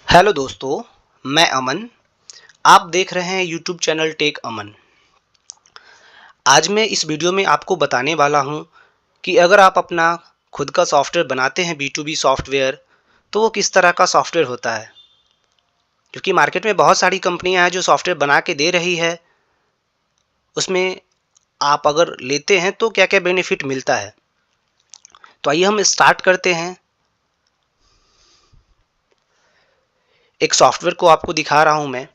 Hello दोस्तों, मैं अमन। आप देख रहे हैं यूट्यूब चैनल टेक अमन। आज मैं इस वीडियो में आपको बताने वाला हूं कि अगर आप अपना खुद का सॉफ्टवेयर बनाते हैं B2B सॉफ्टवेयर, तो वो किस तरह का सॉफ्टवेयर होता है। क्योंकि मार्केट में बहुत सारी कंपनियां हैं जो सॉफ्टवेयर बना के दे रही है, उसमें आप अगर लेते हैं तो क्या क्या बेनिफिट मिलता है। तो आइए हम स्टार्ट करते हैं। एक सॉफ्टवेयर को आपको दिखा रहा हूं मैं।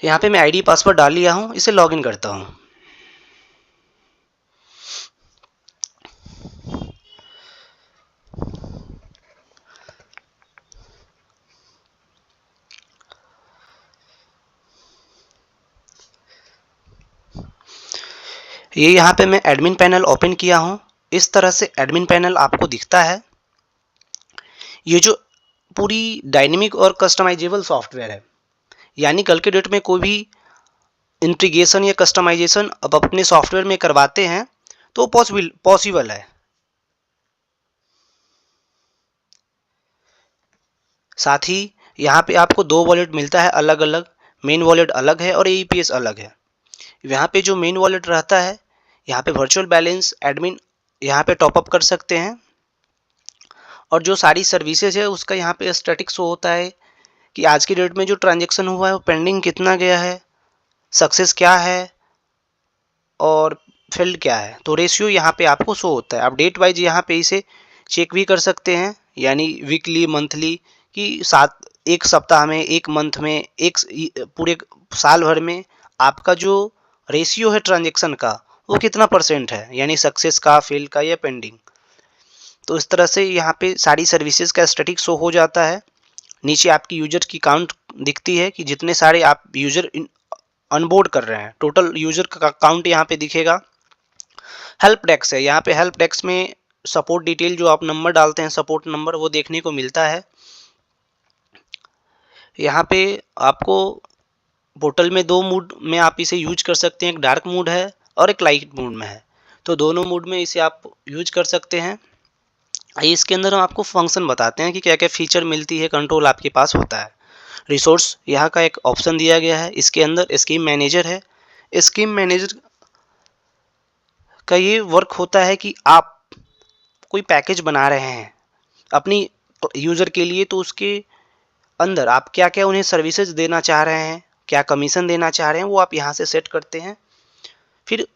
यहाँ पे मैं आईडी पासवर्ड डाल लिया हूँ, इसे लॉगिन करता हूँ। ये यहाँ पे मैं एडमिन पैनल ओपन किया हूँ। इस तरह से एडमिन पैनल आपको दिखता है। ये जो पूरी डायनेमिक और कस्टमाइजेबल सॉफ्टवेयर है, यानी कल के डेट में कोई भी इंटीग्रेशन या कस्टमाइजेशन अब अपने सॉफ्टवेयर में करवाते हैं तो पॉसिबल है। साथ ही यहाँ पे आपको दो वॉलेट मिलता है अलग अलग। मेन वॉलेट अलग है और AEPS अलग है। यहाँ पे जो मेन वॉलेट रहता है, यहाँ पे वर्चुअल बैलेंस एडमिन यहाँ पे टॉपअप कर सकते हैं, और जो सारी सर्विसेज है उसका यहाँ पे स्टैटिक शो होता है कि आज की डेट में जो ट्रांजैक्शन हुआ है वो पेंडिंग कितना गया है, सक्सेस क्या है और फेल्ड क्या है। तो रेशियो यहाँ पे आपको शो होता है। आप डेट वाइज यहाँ पे इसे चेक भी कर सकते हैं, यानी वीकली, मंथली, कि एक सप्ताह में, एक मंथ में, पूरे साल भर में आपका जो रेशियो है ट्रांजेक्शन का वो कितना परसेंट है, यानी सक्सेस का, फेल का या पेंडिंग। तो इस तरह से यहाँ पे सारी सर्विसेज का स्टैटिक शो हो जाता है। नीचे आपकी यूजर की काउंट दिखती है कि जितने सारे आप यूजर अनबोर्ड कर रहे हैं, टोटल यूजर का काउंट यहाँ पे दिखेगा। हेल्प डेस्क है, यहाँ पे हेल्प डेस्क में सपोर्ट डिटेल, जो आप नंबर डालते हैं सपोर्ट नंबर, वो देखने को मिलता है। यहाँ पे आपको पोर्टल में दो मोड में आप इसे यूज कर सकते हैं, एक डार्क मोड है और एक लाइट मोड में है। तो दोनों मोड में इसे आप यूज कर सकते हैं। इसके अंदर हम आपको फंक्शन बताते हैं कि क्या क्या फीचर मिलती है, कंट्रोल आपके पास होता है। रिसोर्स यहाँ का एक ऑप्शन दिया गया है। इसके अंदर स्कीम मैनेजर है। स्कीम मैनेजर का ये वर्क होता है कि आप कोई पैकेज बना रहे हैं अपनी यूज़र के लिए, तो उसके अंदर आप क्या क्या उन्हें सर्विसेज देना चाह रहे हैं, क्या कमीशन देना चाह रहे हैं, वो आप यहाँ से सेट करते हैं। फिर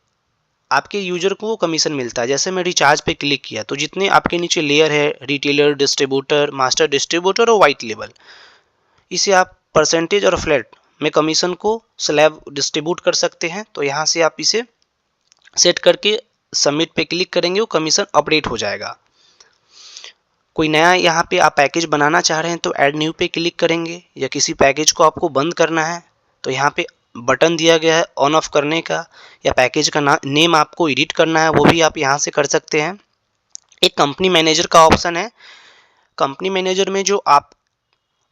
आपके यूजर को वो कमीशन मिलता है। जैसे मैं रिचार्ज पे क्लिक किया तो जितने आपके नीचे लेयर है, रिटेलर, डिस्ट्रीब्यूटर, मास्टर डिस्ट्रीब्यूटर और वाइट लेबल, इसे आप परसेंटेज और फ्लैट में कमीशन को स्लैब डिस्ट्रीब्यूट कर सकते हैं। तो यहाँ से आप इसे सेट करके सबमिट पे क्लिक करेंगे, वो कमीशन अपडेट हो जाएगा। कोई नया यहाँ पे आप पैकेज बनाना चाह रहे हैं तो ऐड न्यू पे क्लिक करेंगे, या किसी पैकेज को आपको बंद करना है तो यहाँ पे बटन दिया गया है ऑन ऑफ करने का, या पैकेज का नेम आपको एडिट करना है वो भी आप यहाँ से कर सकते हैं। एक कंपनी मैनेजर का ऑप्शन है। कंपनी मैनेजर में जो आप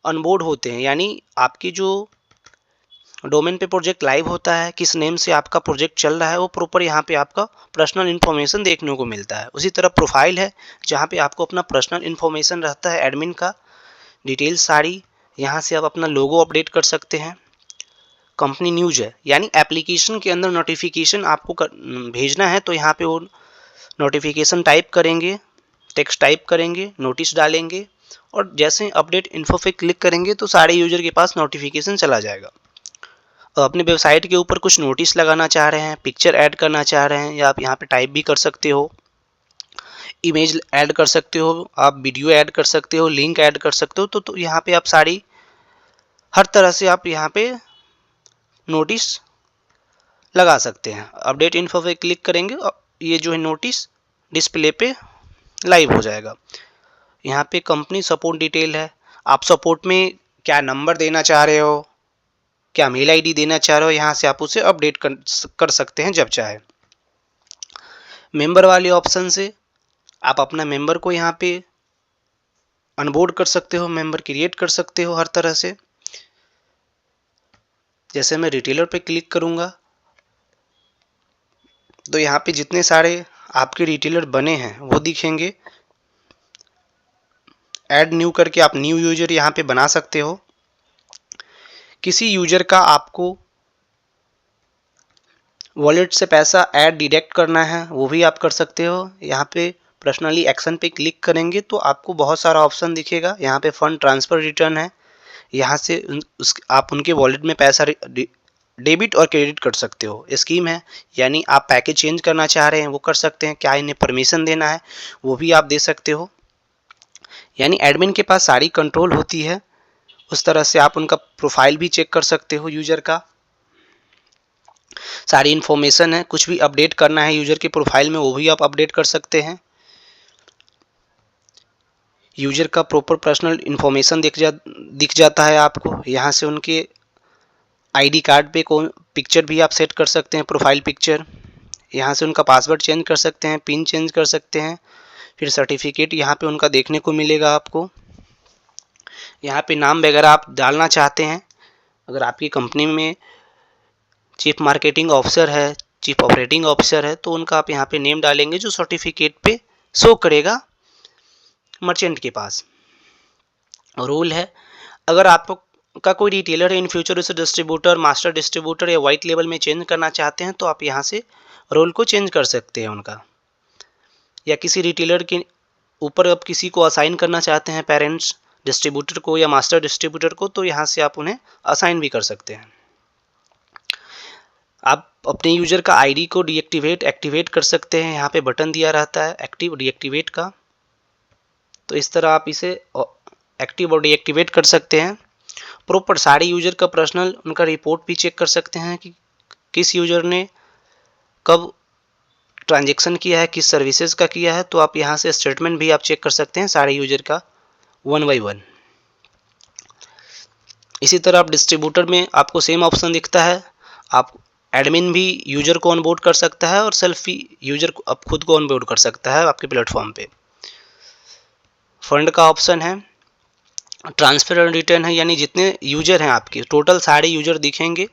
अनबोर्ड होते हैं, यानी आपकी जो डोमेन पे प्रोजेक्ट लाइव होता है, किस नेम से आपका प्रोजेक्ट चल रहा है, वो प्रॉपर यहाँ पे आपका पर्सनल इन्फॉर्मेशन देखने को मिलता है। उसी तरह प्रोफाइल है, जहाँ पे आपको अपना पर्सनल इन्फॉर्मेशन रहता है, एडमिन का डिटेल्स सारी। यहाँ से आप अपना लोगो अपडेट कर सकते हैं। कंपनी न्यूज है, यानी एप्लीकेशन के अंदर नोटिफिकेशन आपको भेजना है, तो यहाँ पे वो नोटिफिकेशन टाइप करेंगे, टेक्स्ट टाइप करेंगे, नोटिस डालेंगे, और जैसे अपडेट इन्फो पे क्लिक करेंगे तो सारे यूजर के पास नोटिफिकेशन चला जाएगा। अपने वेबसाइट के ऊपर कुछ नोटिस लगाना चाह रहे हैं, पिक्चर ऐड करना चाह रहे हैं, या आप यहाँ पे टाइप भी कर सकते हो, इमेज ऐड कर सकते हो, आप वीडियो ऐड कर सकते हो, लिंक ऐड कर सकते हो। तो यहाँ पे आप सारी हर तरह से आप यहाँ पे नोटिस लगा सकते हैं। अपडेट इन्फो पे क्लिक करेंगे, ये जो है नोटिस डिस्प्ले पे लाइव हो जाएगा। यहाँ पे कंपनी सपोर्ट डिटेल है। आप सपोर्ट में क्या नंबर देना चाह रहे हो, क्या मेल आईडी देना चाह रहे हो, यहाँ से आप उसे अपडेट कर सकते हैं जब चाहे। मेंबर वाले ऑप्शन से आप अपना मेंबर को यहाँ पे अनबोर्ड कर सकते हो, मेंबर क्रिएट कर सकते हो हर तरह से। जैसे मैं रिटेलर पे क्लिक करूँगा तो यहाँ पे जितने सारे आपके रिटेलर बने हैं वो दिखेंगे। ऐड न्यू करके आप न्यू यूजर यहाँ पे बना सकते हो। किसी यूजर का आपको वॉलेट से पैसा ऐड डिडक्ट करना है वो भी आप कर सकते हो। यहाँ पे पर्सनली एक्शन पे क्लिक करेंगे तो आपको बहुत सारा ऑप्शन दिखेगा। यहाँ पे फंड ट्रांसफ़र रिटर्न है, यहाँ से आप उनके वॉलेट में पैसा डेबिट और क्रेडिट कर सकते हो। स्कीम है, यानी आप पैकेज चेंज करना चाह रहे हैं वो कर सकते हैं, क्या इन्हें परमिशन देना है वो भी आप दे सकते हो। यानी एडमिन के पास सारी कंट्रोल होती है। उस तरह से आप उनका प्रोफाइल भी चेक कर सकते हो यूजर का, सारी इन्फॉर्मेशन है। कुछ भी अपडेट करना है यूजर के प्रोफाइल में वो भी आप अपडेट कर सकते हैं। यूजर का प्रॉपर पर्सनल इन्फॉर्मेशन दिख जाता है आपको। यहाँ से उनके आईडी कार्ड पे कौन पिक्चर भी आप सेट कर सकते हैं, प्रोफाइल पिक्चर। यहाँ से उनका पासवर्ड चेंज कर सकते हैं, पिन चेंज कर सकते हैं। फिर सर्टिफिकेट यहाँ पे उनका देखने को मिलेगा आपको। यहाँ पे नाम वगैरह आप डालना चाहते हैं, अगर आपकी कंपनी में चीफ मार्केटिंग ऑफिसर है, चीफ ऑपरेटिंग ऑफिसर है, तो उनका आप यहाँ पे नेम डालेंगे जो सर्टिफिकेट पे शो करेगा मर्चेंट के पास। रूल है, अगर आपका कोई रिटेलर है इन फ्यूचर उसे डिस्ट्रीब्यूटर, मास्टर डिस्ट्रीब्यूटर या वाइट लेवल में चेंज करना चाहते हैं तो आप यहाँ से रोल को चेंज कर सकते हैं उनका। या किसी रिटेलर के ऊपर आप किसी को असाइन करना चाहते हैं, पेरेंट्स डिस्ट्रीब्यूटर को या मास्टर डिस्ट्रीब्यूटर को, तो यहाँ से आप उन्हें असाइन भी कर सकते हैं। आप अपने यूजर का आईडी को डीएक्टिवेट एक्टिवेट कर सकते हैं। यहाँ पे बटन दिया रहता है एक्टिव डीएक्टिवेट का, तो इस तरह आप इसे एक्टिव और डीएक्टिवेट कर सकते हैं। प्रॉपर सारे यूजर का पर्सनल उनका रिपोर्ट भी चेक कर सकते हैं कि किस यूजर ने कब ट्रांजैक्शन किया है, किस सर्विसेज का किया है। तो आप यहाँ से स्टेटमेंट भी आप चेक कर सकते हैं सारे यूजर का 1 बाय 1। इसी तरह आप डिस्ट्रीब्यूटर में आपको सेम ऑप्शन दिखता है। आप एडमिन भी यूजर को ऑनबोर्ड कर सकता है और सेल्फ भी यूजर को अब खुद को ऑनबोर्ड कर सकता है आपके प्लेटफॉर्म पे। फंड का ऑप्शन है, ट्रांसफर और रिटर्न है, यानी जितने यूजर हैं आपके टोटल सारे यूजर दिखेंगे।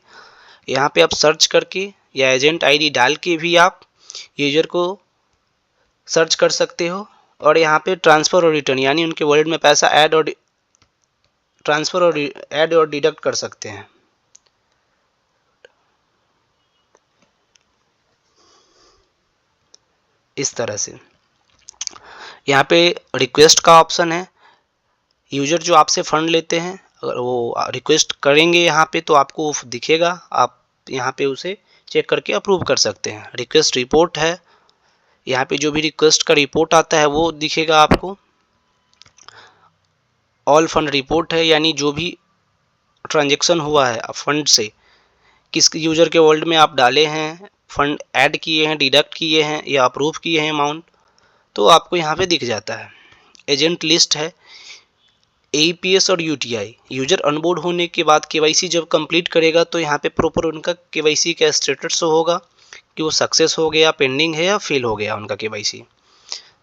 यहाँ पे आप सर्च करके या एजेंट आईडी डाल के भी आप यूजर को सर्च कर सकते हो। और यहाँ पे ट्रांसफ़र और रिटर्न, यानी उनके वॉलेट में पैसा ऐड और ट्रांसफ़र और ऐड और डिडक्ट कर सकते हैं। इस तरह से यहाँ पे रिक्वेस्ट का ऑप्शन है। यूजर जो आपसे फ़ंड लेते हैं अगर वो रिक्वेस्ट करेंगे यहाँ पे तो आपको दिखेगा, आप यहाँ पे उसे चेक करके अप्रूव कर सकते हैं। रिक्वेस्ट रिपोर्ट है, यहाँ पे जो भी रिक्वेस्ट का रिपोर्ट आता है वो दिखेगा आपको। ऑल फंड रिपोर्ट है, यानी जो भी ट्रांजैक्शन हुआ है फंड से, किस यूजर के वॉलेट में आप डाले हैं, फंड ऐड किए हैं, डिडक्ट किए हैं या अप्रूव किए हैं अमाउंट, तो आपको यहाँ पे दिख जाता है। एजेंट लिस्ट है, एईपीएस और यूटीआई। यूजर ऑनबोर्ड होने के बाद केवाईसी जब कंप्लीट करेगा तो यहाँ पे प्रॉपर उनका केवाईसी का स्टेटस होगा कि वो सक्सेस हो गया, पेंडिंग है या फेल हो गया उनका केवाईसी।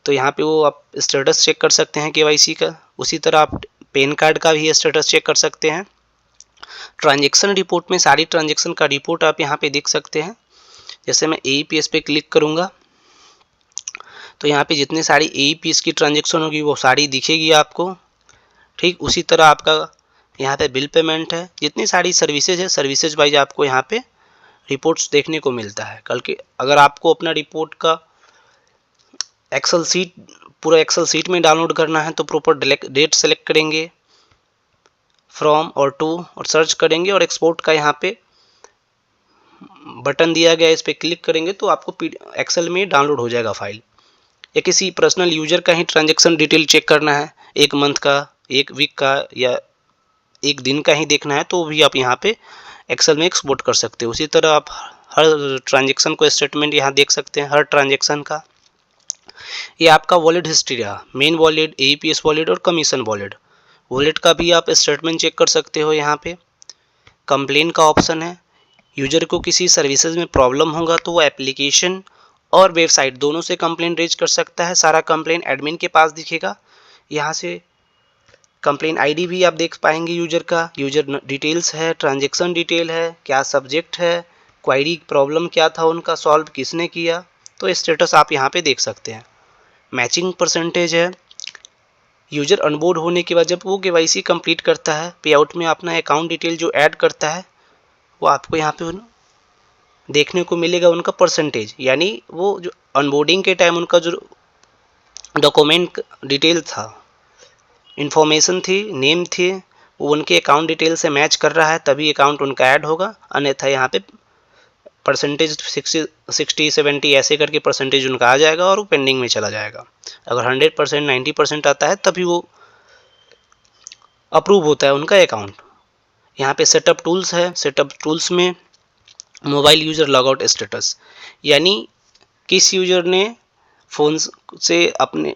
तो यहाँ पे वो आप स्टेटस चेक कर सकते हैं केवाईसी का। उसी तरह आप पैन कार्ड का भी स्टेटस चेक कर सकते हैं। ट्रांजैक्शन रिपोर्ट में सारी ट्रांजैक्शन का रिपोर्ट आप यहाँ पे देख सकते हैं। जैसे मैं एईपीएस पे क्लिक करूँगा तो यहाँ पे जितने सारी एईपीएस की ट्रांजैक्शन होगी वो सारी दिखेगी आपको। ठीक उसी तरह आपका यहाँ पे बिल पेमेंट है, जितनी सारी सर्विसेज है सर्विसेज वाइज आपको यहाँ पे रिपोर्ट्स देखने को मिलता है। कल के अगर आपको अपना रिपोर्ट का एक्सेल सीट पूरा एक्सेल सीट में डाउनलोड करना है तो प्रॉपर डेट सेलेक्ट करेंगे, फ्रॉम और टू और सर्च करेंगे और एक्सपोर्ट का यहाँ पे बटन दिया गया है, इस पर क्लिक करेंगे तो आपको एक्सेल में डाउनलोड हो जाएगा फाइल। या किसी पर्सनल यूजर का ही ट्रांजैक्शन डिटेल चेक करना है, एक मंथ का, एक वीक का या एक दिन का ही देखना है तो भी आप यहाँ पे एक्सेल में एक्सपोर्ट कर सकते हो। उसी तरह आप हर ट्रांजैक्शन को स्टेटमेंट यहाँ देख सकते हैं हर ट्रांजैक्शन का। ये आपका वॉलेट हिस्ट्री रहा, मेन वॉलेट, एईपीएस वॉलेट और कमीशन वॉलेट। वॉलेट का भी आप स्टेटमेंट चेक कर सकते हो। यहाँ पे कंप्लेन का ऑप्शन है, यूजर को किसी सर्विसेज में प्रॉब्लम होगा तो वो एप्लीकेशन और वेबसाइट दोनों से कंप्लेन रेज कर सकता है। सारा कंप्लेन एडमिन के पास दिखेगा। यहाँ से कंप्लेन आईडी भी आप देख पाएंगे यूजर का, यूजर डिटेल्स है, ट्रांजैक्शन डिटेल है, क्या सब्जेक्ट है, क्वायरी प्रॉब्लम क्या था उनका, सॉल्व किसने किया, तो स्टेटस आप यहाँ पे देख सकते हैं। मैचिंग परसेंटेज है, यूजर ऑनबोर्ड होने के बाद जब वो केवाईसी कंप्लीट करता है, पे आउट में अपना अकाउंट डिटेल जो ऐड करता है, वो आपको यहाँ पे देखने को मिलेगा उनका परसेंटेज, यानी वो जो ऑनबोर्डिंग के टाइम उनका जो डॉक्यूमेंट डिटेल था, इंफॉर्मेशन थी, नेम थे, वो उनके अकाउंट डिटेल से मैच कर रहा है तभी अकाउंट उनका ऐड होगा, अन्यथा यहाँ पे परसेंटेज 60-70 ऐसे करके परसेंटेज उनका आ जाएगा और वो पेंडिंग में चला जाएगा। अगर 100% 90% आता है तभी वो अप्रूव होता है उनका अकाउंट। यहाँ पे सेटअप टूल्स है, सेटअप टूल्स में मोबाइल यूज़र लॉगआउट स्टेटस, यानी किस यूज़र ने फ़ोन से अपने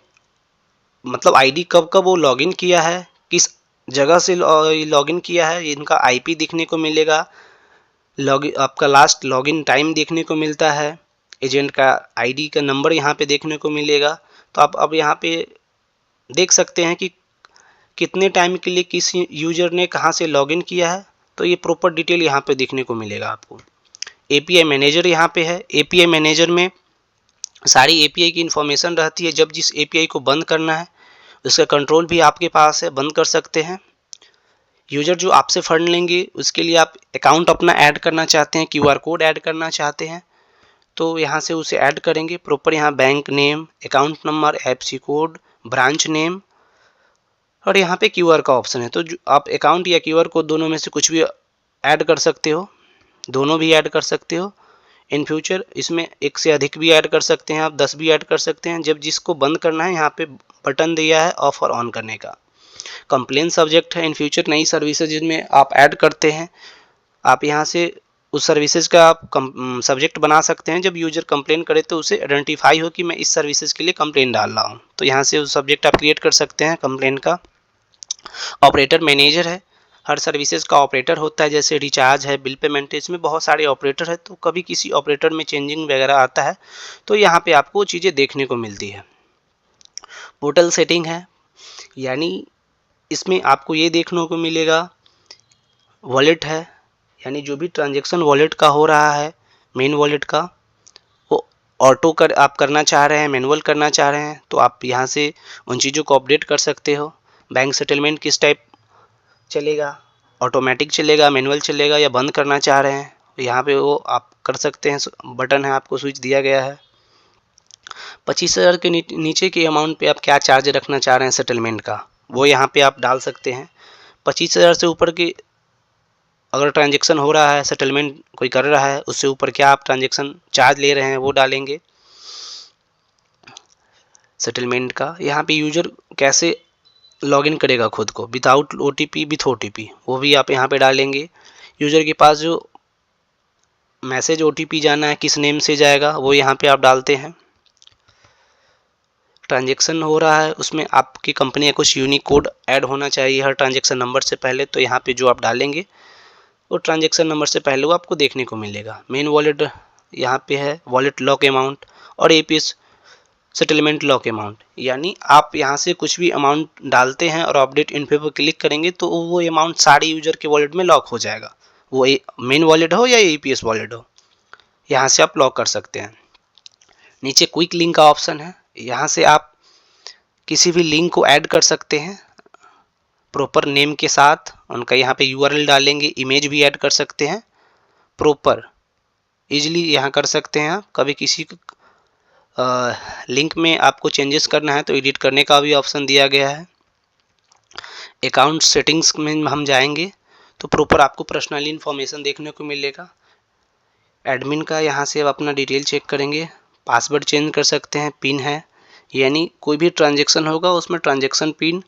मतलब आईडी कब कब वो लॉगिन किया है, किस जगह से लॉगिन किया है, इनका आईपी दिखने को मिलेगा, आपका लास्ट लॉगिन टाइम देखने को मिलता है, एजेंट का आईडी का नंबर यहाँ पे देखने को मिलेगा। तो आप अब यहाँ पे देख सकते हैं कि कितने टाइम के लिए किस यूज़र ने कहाँ से लॉगिन किया है, तो ये प्रॉपर डिटेल यहाँ पे देखने को मिलेगा आपको। एपीआई मैनेजर यहाँ पे है। एपीआई मैनेजर में सारी एपीआई की इन्फॉर्मेशन रहती है। जब जिस एपीआई को बंद करना है उसका कंट्रोल भी आपके पास है, बंद कर सकते हैं। यूज़र जो आपसे फंड लेंगे उसके लिए आप अकाउंट अपना ऐड करना चाहते हैं, क्यूआर कोड ऐड करना चाहते हैं, तो यहाँ से उसे ऐड करेंगे। प्रॉपर यहाँ bank name, account number, FC code, branch name और यहाँ पे क्यूआर का ऑप्शन है। तो जो आप अकाउंट या क्यूआर कोड दोनों में से कुछ भी ऐड कर सकते हो, दोनों भी ऐड कर सकते हो। इन फ्यूचर इसमें एक से अधिक भी ऐड कर सकते हैं, आप 10 भी ऐड कर सकते हैं। जब जिसको बंद करना है यहाँ पे बटन दिया है ऑफ और ऑन करने का। कंप्लेन सब्जेक्ट है। इन फ्यूचर नई सर्विसेज जिनमें आप ऐड करते हैं, आप यहाँ से उस सर्विसेज का आप सब्जेक्ट बना सकते हैं। जब यूजर कंप्लेन करे तो उसे आइडेंटिफाई हो कि मैं इस सर्विसेज के लिए कंप्लेन डाल रहा हूँ, तो यहाँ से उस सब्जेक्ट आप क्रिएट कर सकते हैं कंप्लेन का। ऑपरेटर मैनेजर है। हर सर्विसेज का ऑपरेटर होता है, जैसे रिचार्ज है, बिल पेमेंट है, इसमें बहुत सारे ऑपरेटर है। तो कभी किसी ऑपरेटर में चेंजिंग वगैरह आता है तो यहाँ पे आपको चीज़ें देखने को मिलती है। पोर्टल सेटिंग है, यानी इसमें आपको ये देखने को मिलेगा वॉलेट है, यानी जो भी ट्रांजैक्शन वॉलेट का हो रहा है, मेन वॉलेट का, वो ऑटो आप करना चाह रहे हैं, मैनुअल करना चाह रहे हैं, तो आप यहाँ से उन चीज़ों को अपडेट कर सकते हो। बैंक सेटलमेंट किस टाइप चलेगा, ऑटोमेटिक चलेगा, मैनुअल चलेगा, या बंद करना चाह रहे हैं, यहाँ पे वो आप कर सकते हैं। बटन है, आपको स्विच दिया गया है। 25,000 के नीचे के अमाउंट पे आप क्या चार्ज रखना चाह रहे हैं सेटलमेंट का, वो यहाँ पे आप डाल सकते हैं। 25,000 से ऊपर की अगर ट्रांजैक्शन हो रहा है, सेटलमेंट कोई कर रहा है, उससे ऊपर क्या आप ट्रांजैक्शन चार्ज ले रहे हैं वो डालेंगे सेटलमेंट का। यहाँ पे यूजर कैसे लॉगिन करेगा खुद को, विदाउट ओटीपी, विथ ओटीपी, वो भी आप यहाँ पे डालेंगे। यूजर के पास जो मैसेज ओटीपी जाना है किस नेम से जाएगा वो यहाँ पे आप डालते हैं। ट्रांजैक्शन हो रहा है उसमें आपकी कंपनी का कुछ यूनिक कोड ऐड होना चाहिए हर ट्रांजैक्शन नंबर से पहले, तो यहाँ पे जो आप डालेंगे वो ट्रांजैक्शन नंबर से पहले वो आपको देखने को मिलेगा। मेन वॉलेट यहाँ पे है, वॉलेट लॉक अमाउंट और एपीएस सेटलमेंट लॉक अमाउंट, यानी आप यहाँ से कुछ भी अमाउंट डालते हैं और अपडेट इन्फो पर क्लिक करेंगे तो वो अमाउंट सारे यूजर के वॉलेट में लॉक हो जाएगा, वो मेन वॉलेट हो या एपीएस वॉलेट हो, यहाँ से आप लॉक कर सकते हैं। नीचे क्विक लिंक का ऑप्शन है, यहाँ से आप किसी भी लिंक को ऐड कर सकते हैं प्रॉपर नेम के साथ, उनका यहाँ पे यूआरएल डालेंगे, इमेज भी ऐड कर सकते हैं प्रॉपर, इजीली यहाँ कर सकते हैं आप। कभी किसी लिंक में आपको चेंजेस करना है तो एडिट करने का भी ऑप्शन दिया गया है। अकाउंट सेटिंग्स में हम जाएंगे तो प्रॉपर आपको पर्सनल इन्फॉर्मेशन देखने को मिलेगा। एडमिन का यहाँ से आप अपना डिटेल चेक करेंगे, पासवर्ड चेंज कर सकते हैं, पिन है, यानी कोई भी ट्रांजैक्शन होगा उसमें ट्रांजैक्शन पिन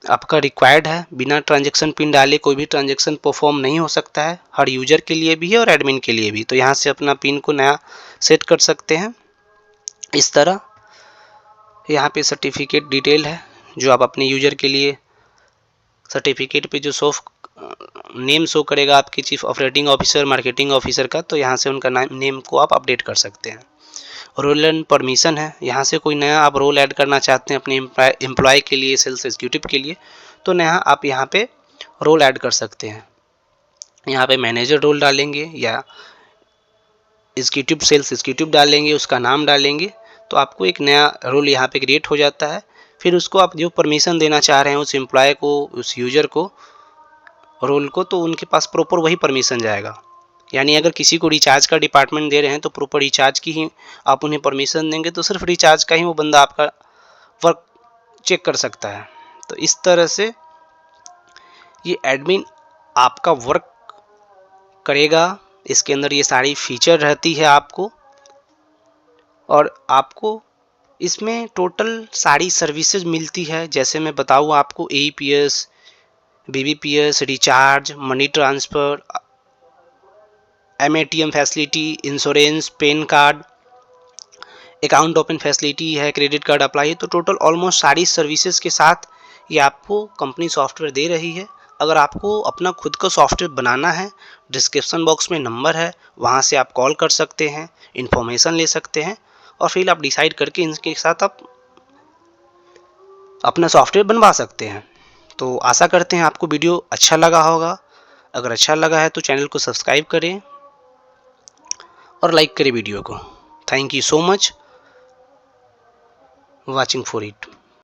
आपका रिक्वायर्ड है। बिना ट्रांजैक्शन पिन डाले कोई भी ट्रांजैक्शन परफॉर्म नहीं हो सकता है, हर यूजर के लिए भी है और एडमिन के लिए भी। तो यहाँ से अपना पिन को नया सेट कर सकते हैं इस तरह। यहाँ पे सर्टिफिकेट डिटेल है जो आप अपने यूजर के लिए, सर्टिफिकेट पे जो नेम शो करेगा आपकी chief operating officer, marketing officer का, तो यहाँ से उनका नेम को आप अपडेट कर सकते हैं। रोल एंड परमिशन है, यहाँ से कोई नया आप रोल ऐड करना चाहते हैं अपने एम्प्लॉय के लिए, सेल्स एग्जीक्यूटिव के लिए, तो नया आप यहाँ पे रोल ऐड कर सकते हैं। यहाँ पे मैनेजर रोल डालेंगे या एग्जीक्यूटिव, सेल्स एग्जीक्यूटिव डालेंगे, उसका नाम डालेंगे तो आपको एक नया रोल यहाँ पे क्रिएट हो जाता है। फिर उसको आप जो परमिशन देना चाह रहे हैं उस एम्प्लॉय को, उस यूजर को, रोल को, तो उनके पास प्रॉपर वही परमिशन जाएगा। यानी अगर किसी को रिचार्ज का डिपार्टमेंट दे रहे हैं तो प्रॉपर रिचार्ज की ही आप उन्हें परमिशन देंगे, तो सिर्फ रिचार्ज का ही वो बंदा आपका वर्क चेक कर सकता है। तो इस तरह से ये एडमिन आपका वर्क करेगा। इसके अंदर ये सारी फीचर रहती है आपको, और आपको इसमें टोटल सारी सर्विसेज मिलती है। जैसे मैं बताऊँ आपको, AEPS, BBPS, recharge, money transfer, MATM facility, insurance, pan card, account open facility है, क्रेडिट कार्ड अप्लाई है। तो टोटल ऑलमोस्ट सारी सर्विसेज के साथ ये आपको कंपनी सॉफ्टवेयर दे रही है। अगर आपको अपना खुद का सॉफ्टवेयर बनाना है, डिस्क्रिप्शन बॉक्स में नंबर है, वहाँ से आप कॉल कर सकते हैं, इन्फॉर्मेशन ले सकते हैं, और फिर आप डिसाइड करके इनके साथ आप अपना सॉफ्टवेयर बनवा सकते हैं। तो आशा करते हैं आपको वीडियो अच्छा लगा होगा। अगर अच्छा लगा है तो चैनल को सब्सक्राइब करें और लाइक करें वीडियो को। Thank you so much watching for it.